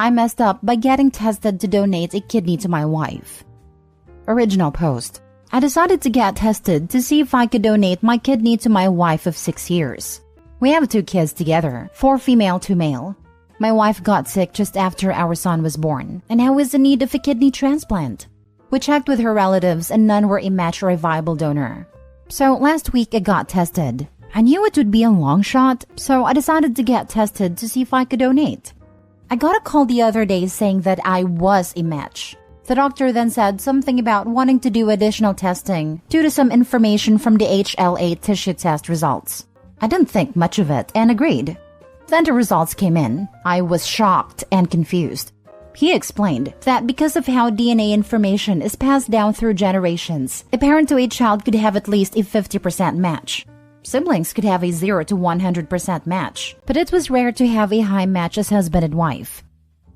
I messed up by getting tested to donate a kidney to my wife. Original post. I decided to get tested to see if I could donate my kidney to my wife of 6 years. We have 2 kids together, 4 female, 2 male. My wife got sick just after our son was born, and I was in need of a kidney transplant. We checked with her relatives and none were a match or a viable donor. So last week I got tested. I knew it would be a long shot, so I decided to get tested to see if I could donate. I got a call the other day saying that I was a match. The doctor then said something about wanting to do additional testing due to some information from the HLA tissue test results. I didn't think much of it and agreed. Then the results came in. I was shocked and confused. He explained that because of how DNA information is passed down through generations, a parent to a child could have at least a 50% match. Siblings could have a 0 to 100% match, but it was rare to have a high match as husband and wife.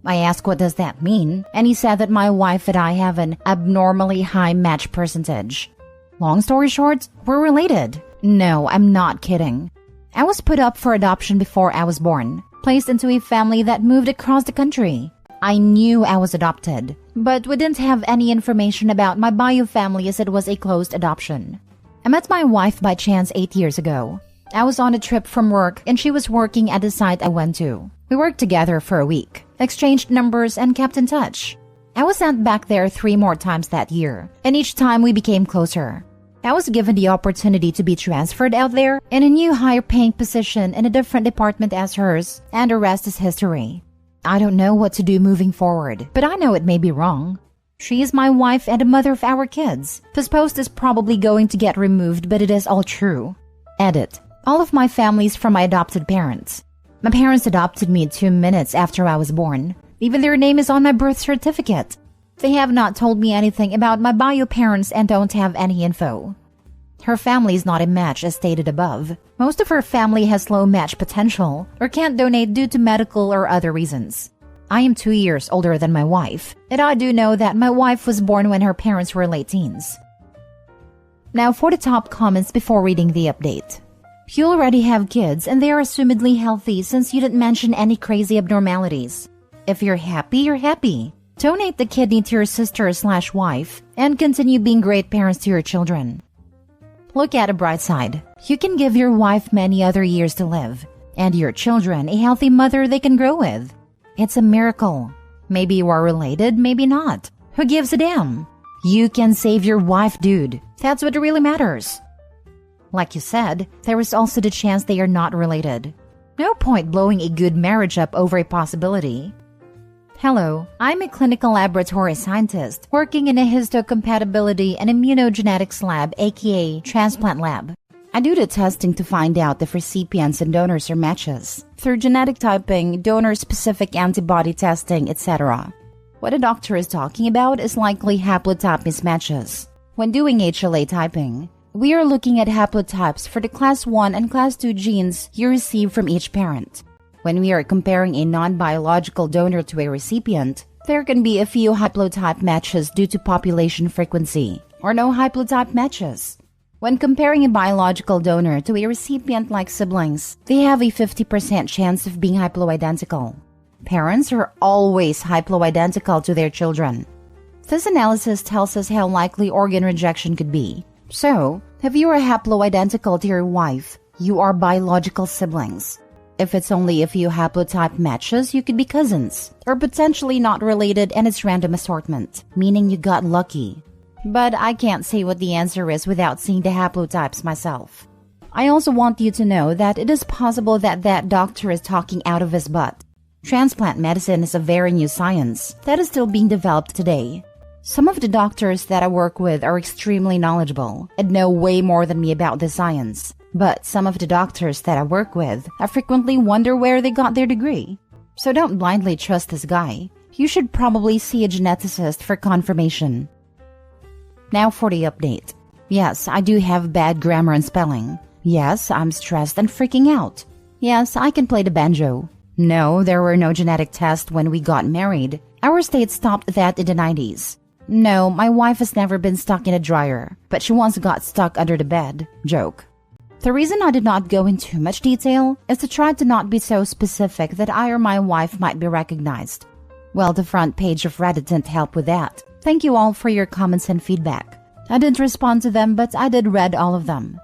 I asked what does that mean, and he said that my wife and I have an abnormally high match percentage. Long story short, we're related. No, I'm not kidding. I was put up for adoption before I was born, placed into a family that moved across the country. I knew I was adopted, but we didn't have any information about my bio family as it was a closed adoption. I met my wife by chance 8 years ago. I was on a trip from work and she was working at the site I went to. We worked together for a week, exchanged numbers, and kept in touch. I was sent back there 3 more times that year, and each time we became closer. I was given the opportunity to be transferred out there in a new higher paying position in a different department as hers, and the rest is history. I don't know what to do moving forward, but I know it may be wrong. She is my wife and the mother of our kids. This post is probably going to get removed, but it is all true. Edit. All of my family's from my adopted parents. My parents adopted me 2 minutes after I was born. Even their name is on my birth certificate. They have not told me anything about my bio parents and don't have any info. Her family is not a match as stated above. Most of her family has low match potential or can't donate due to medical or other reasons. I am 2 years older than my wife, and I do know that my wife was born when her parents were late teens. Now for the top comments before reading the update. You already have kids and they are assumedly healthy since you didn't mention any crazy abnormalities. If you're happy, you're happy. Donate the kidney to your sister/wife and continue being great parents to your children. Look at a bright side. You can give your wife many other years to live, and your children a healthy mother they can grow with. It's a miracle. Maybe you are related, maybe not. Who gives a damn? You can save your wife, dude. That's what really matters. Like you said, there is also the chance they are not related. No point blowing a good marriage up over a possibility. Hello, I'm a clinical laboratory scientist working in a histocompatibility and immunogenetics lab, aka transplant lab. I do the testing to find out if recipients and donors are matches through genetic typing, donor-specific antibody testing, etc. What a doctor is talking about is likely haplotype mismatches. When doing HLA typing, we are looking at haplotypes for the class 1 and class 2 genes you receive from each parent. When we are comparing a non-biological donor to a recipient, there can be a few haplotype matches due to population frequency, or no haplotype matches. When comparing a biological donor to a recipient like siblings, they have a 50% chance of being haploidentical. Parents are always haploidentical to their children. This analysis tells us how likely organ rejection could be. So, if you are haploidentical to your wife, you are biological siblings. If it's only a few haplotype matches, you could be cousins, or potentially not related and it's random assortment, meaning you got lucky. But I can't say what the answer is without seeing the haplotypes myself. I also want you to know that it is possible that that doctor is talking out of his butt. Transplant medicine is a very new science that is still being developed today. Some of the doctors that I work with are extremely knowledgeable and know way more than me about this science. But some of the doctors that I work with, I frequently wonder where they got their degree. So don't blindly trust this guy. You should probably see a geneticist for confirmation. Now for the update. Yes, I do have bad grammar and spelling. Yes, I'm stressed and freaking out. Yes, I can play the banjo. No, there were no genetic tests when we got married. Our state stopped that in the 90s. No, my wife has never been stuck in a dryer, but she once got stuck under the bed. Joke. The reason I did not go into much detail is to try to not be so specific that I or my wife might be recognized. Well, the front page of Reddit didn't help with that. Thank you all for your comments and feedback. I didn't respond to them, but I did read all of them.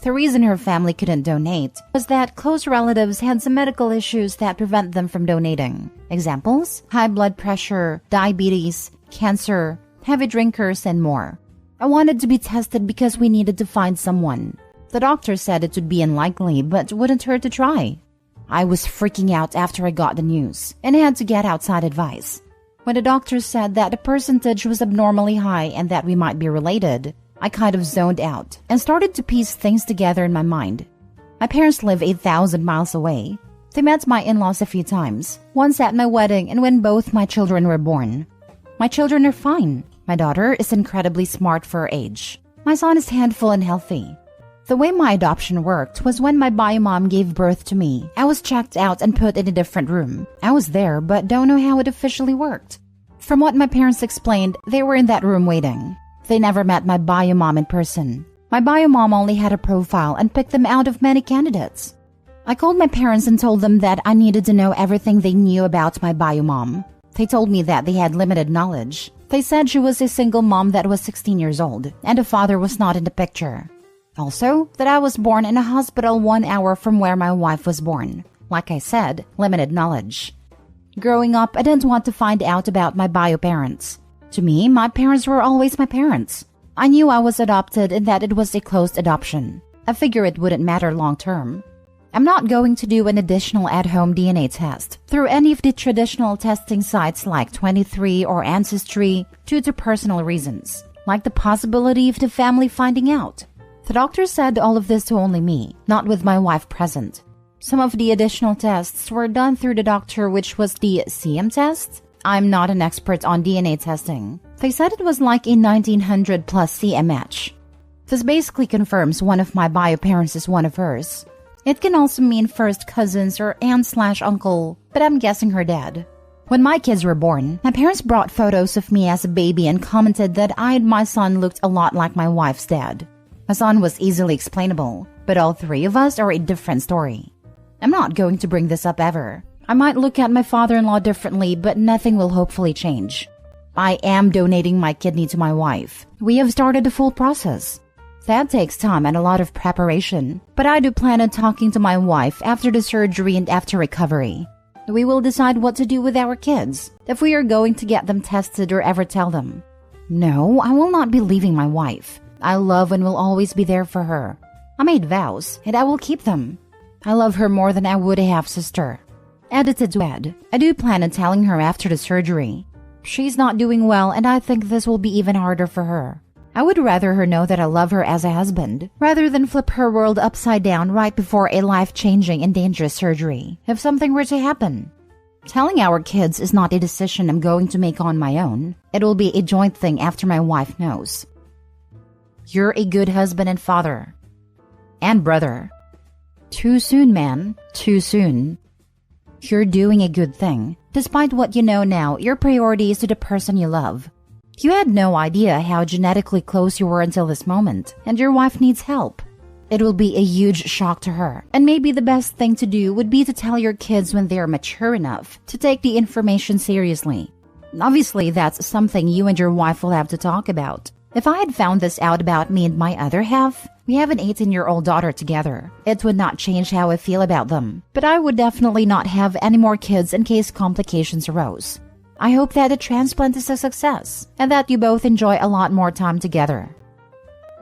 The reason her family couldn't donate was that close relatives had some medical issues that prevent them from donating. Examples: high blood pressure, diabetes, cancer, heavy drinkers, and more. I wanted to be tested because we needed to find someone. The doctor said it would be unlikely, but wouldn't hurt to try. I was freaking out after I got the news and had to get outside advice. When the doctor said that the percentage was abnormally high and that we might be related, I kind of zoned out and started to piece things together in my mind. My parents live 8,000 miles away. They met my in-laws a few times, once at my wedding and when both my children were born. My children are fine. My daughter is incredibly smart for her age. My son is handful and healthy. The way my adoption worked was when my bio mom gave birth to me, I was checked out and put in a different room. I was there, but don't know how it officially worked. From what my parents explained, they were in that room waiting. They never met my bio mom in person. My bio mom only had a profile and picked them out of many candidates. I called my parents and told them that I needed to know everything they knew about my bio mom. They told me that they had limited knowledge. They said she was a single mom that was 16 years old and a father was not in the picture. Also, that I was born in a hospital 1 hour from where my wife was born. Like I said, limited knowledge. Growing up, I didn't want to find out about my bio parents. To me, my parents were always my parents. I knew I was adopted and that it was a closed adoption. I figure it wouldn't matter long term. I'm not going to do an additional at-home DNA test through any of the traditional testing sites like 23 or Ancestry due to personal reasons, like the possibility of the family finding out. The doctor said all of this to only me, not with my wife present. Some of the additional tests were done through the doctor, which was the CM test. I'm not an expert on DNA testing. They said it was like a 1900 plus CM match. This basically confirms one of my bio parents is one of hers. It can also mean first cousins or aunt/uncle, but I'm guessing her dad. When my kids were born, my parents brought photos of me as a baby and commented that I and my son looked a lot like my wife's dad. My son was easily explainable, but all three of us are a different story. I'm not going to bring this up ever. I might look at my father-in-law differently, but nothing will hopefully change. I am donating my kidney to my wife. We have started the full process. That takes time and a lot of preparation, but I do plan on talking to my wife after the surgery and after recovery. We will decide what to do with our kids, if we are going to get them tested or ever tell them. No, I will not be leaving my wife. I love and will always be there for her. I made vows, and I will keep them. I love her more than I would a half-sister. Edited to Ed. I do plan on telling her after the surgery. She's not doing well, and I think this will be even harder for her. I would rather her know that I love her as a husband, rather than flip her world upside down right before a life-changing and dangerous surgery, if something were to happen. Telling our kids is not a decision I'm going to make on my own. It will be a joint thing after my wife knows. You're a good husband and father. And brother. Too soon, man. Too soon. You're doing a good thing. Despite what you know now, your priority is to the person you love. You had no idea how genetically close you were until this moment, and your wife needs help. It will be a huge shock to her, and maybe the best thing to do would be to tell your kids when they are mature enough to take the information seriously. Obviously, that's something you and your wife will have to talk about. If I had found this out about me and my other half, we have an 18-year-old daughter together. It would not change how I feel about them, but I would definitely not have any more kids in case complications arose. I hope that the transplant is a success, and that you both enjoy a lot more time together.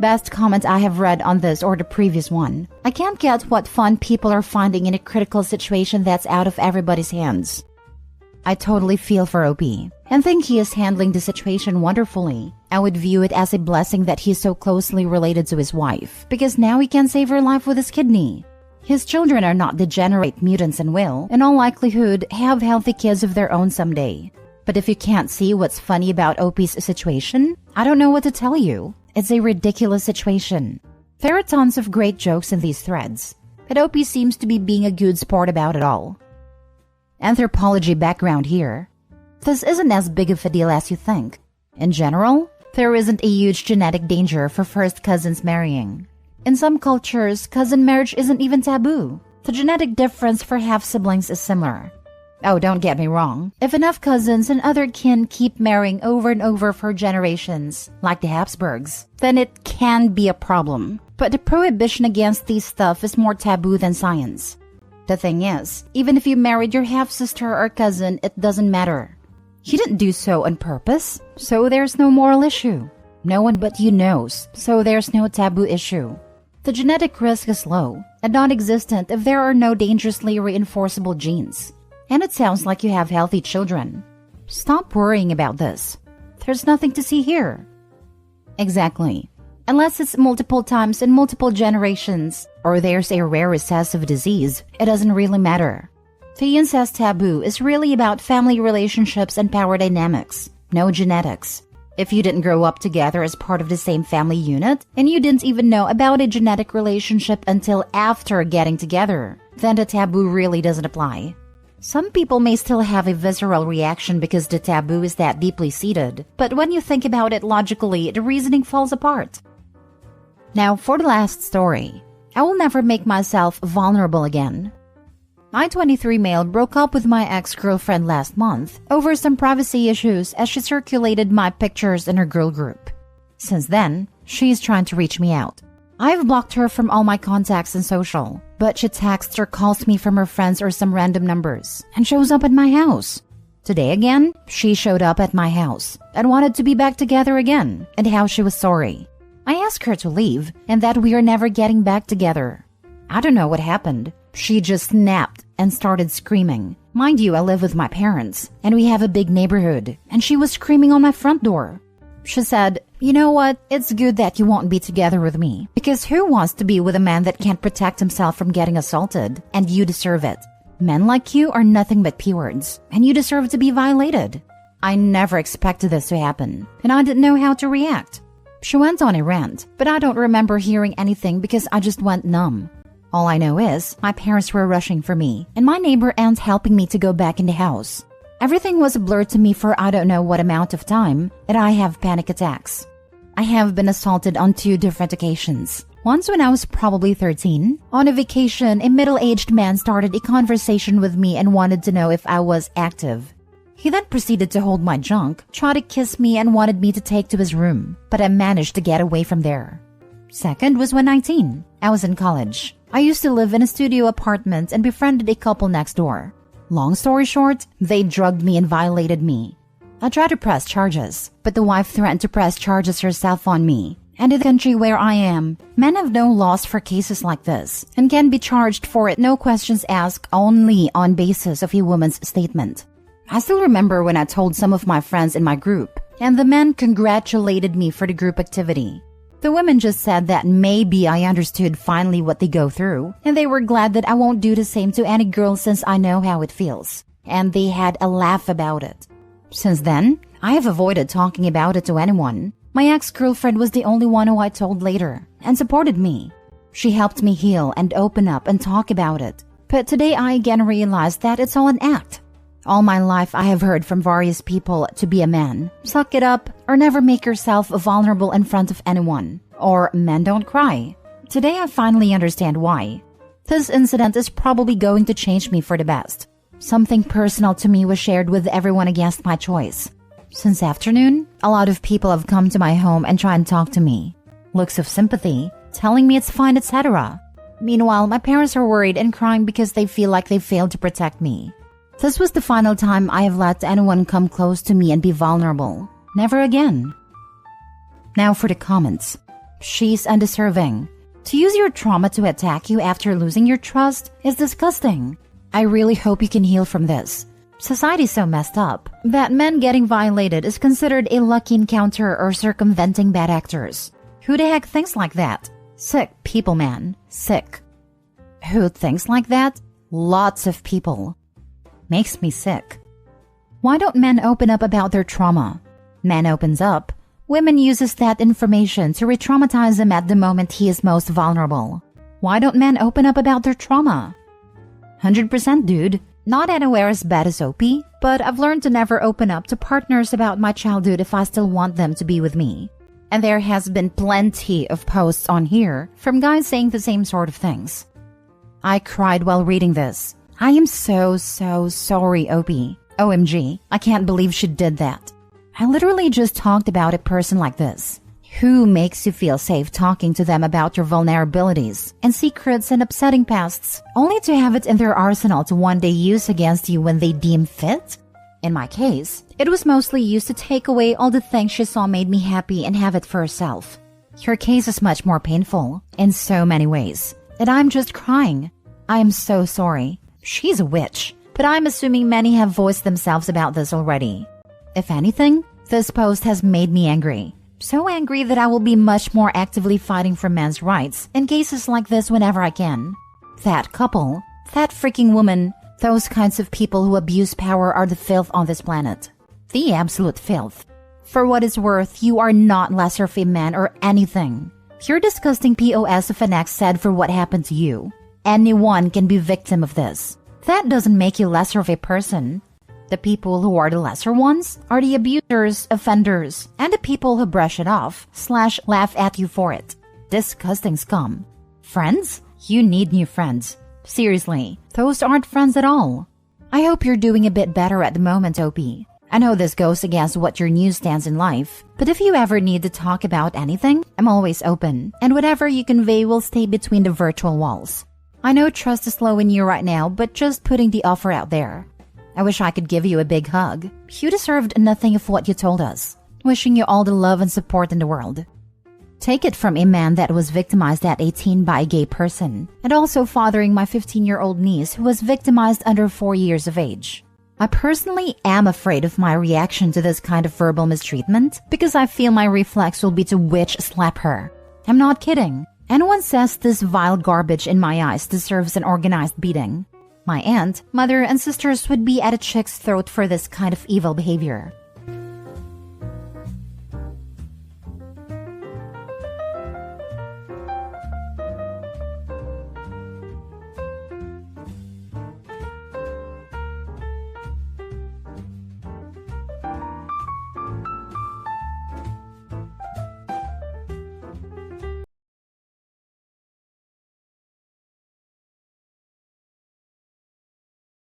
Best comment I have read on this or the previous one. I can't get what fun people are finding in a critical situation that's out of everybody's hands. I totally feel for OP, and think he is handling the situation wonderfully. I would view it as a blessing that he is so closely related to his wife, because now he can save her life with his kidney. His children are not degenerate mutants and will, in all likelihood, have healthy kids of their own someday. But if you can't see what's funny about OP's situation, I don't know what to tell you. It's a ridiculous situation. There are tons of great jokes in these threads, but OP seems to be being a good sport about it all. Anthropology background here. This isn't as big of a deal as you think. In general, there isn't a huge genetic danger for first cousins marrying. In some cultures, cousin marriage isn't even taboo. The genetic difference for half-siblings is similar. Oh, don't get me wrong. If enough cousins and other kin keep marrying over and over for generations, like the Habsburgs, then it can be a problem. But the prohibition against these stuff is more taboo than science. The thing is, even if you married your half-sister or cousin, it doesn't matter. You didn't do so on purpose, so there's no moral issue. No one but you knows, so there's no taboo issue. The genetic risk is low and non-existent if there are no dangerously reinforceable genes. And it sounds like you have healthy children. Stop worrying about this. There's nothing to see here. Exactly. Unless it's multiple times in multiple generations, or there's a rare recessive disease, it doesn't really matter. The incest taboo is really about family relationships and power dynamics, no genetics. If you didn't grow up together as part of the same family unit, and you didn't even know about a genetic relationship until after getting together, then the taboo really doesn't apply. Some people may still have a visceral reaction because the taboo is that deeply seated, but when you think about it logically, the reasoning falls apart. Now, for the last story, I will never make myself vulnerable again. My 23 male broke up with my ex-girlfriend last month over some privacy issues as she circulated my pictures in her girl group. Since then, she's trying to reach me out. I've blocked her from all my contacts and social, but she texts or calls me from her friends or some random numbers and shows up at my house. Today again, she showed up at my house and wanted to be back together again and how she was sorry. I asked her to leave and that we are never getting back together. I don't know what happened. She just snapped and started screaming. Mind you, I live with my parents and we have a big neighborhood, and she was screaming on my front door. She said, "You know what? It's good that you won't be together with me, because who wants to be with a man that can't protect himself from getting assaulted, and you deserve it. Men like you are nothing but P-words, and you deserve to be violated." I never expected this to happen, and I didn't know how to react. She went on a rant, but I don't remember hearing anything because I just went numb. All I know is my parents were rushing for me, and my neighbor aunt helping me to go back in the house. Everything was a blur to me for I don't know what amount of time, and I have panic attacks. I have been assaulted on 2 different occasions. Once when I was probably 13. On a vacation, a middle-aged man started a conversation with me and wanted to know if I was active. He then proceeded to hold my junk, try to kiss me, and wanted me to take to his room, but I managed to get away from there. Second was when 19. I was in college. I used to live in a studio apartment and befriended a couple next door. Long story short, they drugged me and violated me. I tried to press charges, but the wife threatened to press charges herself on me. And in the country where I am, men have no laws for cases like this and can be charged for it, no questions asked, only on basis of a woman's statement. I still remember when I told some of my friends in my group, and the men congratulated me for the group activity. The women just said that maybe I understood finally what they go through, and they were glad that I won't do the same to any girl since I know how it feels. And they had a laugh about it. Since then, I have avoided talking about it to anyone. My ex-girlfriend was the only one who I told later, and supported me. She helped me heal and open up and talk about it. But today I again realized that it's all an act. All my life I have heard from various people to be a man, suck it up, or never make yourself vulnerable in front of anyone, or men don't cry. Today I finally understand why. This incident is probably going to change me for the best. Something personal to me was shared with everyone against my choice. Since afternoon, a lot of people have come to my home and try and talk to me. Looks of sympathy, telling me it's fine, etc. Meanwhile, my parents are worried and crying because they feel like they failed to protect me. This was the final time I have let anyone come close to me and be vulnerable. Never again. Now for the comments. She's undeserving. To use your trauma to attack you after losing your trust is disgusting. I really hope you can heal from this. Society's so messed up that men getting violated is considered a lucky encounter or circumventing bad actors. Who the heck thinks like that? Sick people, man. Sick. Who thinks like that? Lots of people. Makes me sick. Why don't men open up about their trauma? Man opens up. Women uses that information to re-traumatize him at the moment he is most vulnerable. Why don't men open up about their trauma? 100% dude. Not anywhere as bad as OP, but I've learned to never open up to partners about my childhood if I still want them to be with me. And there has been plenty of posts on here from guys saying the same sort of things. I cried while reading this. I am so sorry, Opie. OMG, I can't believe she did that. I literally just talked about a person like this. Who makes you feel safe talking to them about your vulnerabilities and secrets and upsetting pasts, only to have it in their arsenal to one day use against you when they deem fit? In my case, it was mostly used to take away all the things she saw made me happy and have it for herself. Your case is much more painful, in so many ways, and I'm just crying. I am so sorry. She's a witch, but I'm assuming many have voiced themselves about this already. If anything, this post has made me angry. So angry that I will be much more actively fighting for men's rights in cases like this whenever I can. That couple, that freaking woman, those kinds of people who abuse power are the filth on this planet. The absolute filth. For what it's worth, you are not lesser of a man or anything. You're disgusting POS of an ex said for what happened to you. Anyone can be victim of this. That doesn't make you lesser of a person. The people who are the lesser ones are the abusers, offenders, and the people who brush it off / laugh at you for it. Disgusting scum. Friends? You need new friends. Seriously, those aren't friends at all. I hope you're doing a bit better at the moment, OP. I know this goes against what your news stands in life, but if you ever need to talk about anything, I'm always open, and whatever you convey will stay between the virtual walls. I know trust is low in you right now, but just putting the offer out there. I wish I could give you a big hug. You deserved nothing of what you told us. Wishing you all the love and support in the world. Take it from a man that was victimized at 18 by a gay person, and also fathering my 15-year-old niece who was victimized under 4 years of age. I personally am afraid of my reaction to this kind of verbal mistreatment because I feel my reflex will be to witch slap her. I'm not kidding. Anyone says this vile garbage in my eyes deserves an organized beating. My aunt, mother, and sisters would be at a chick's throat for this kind of evil behavior.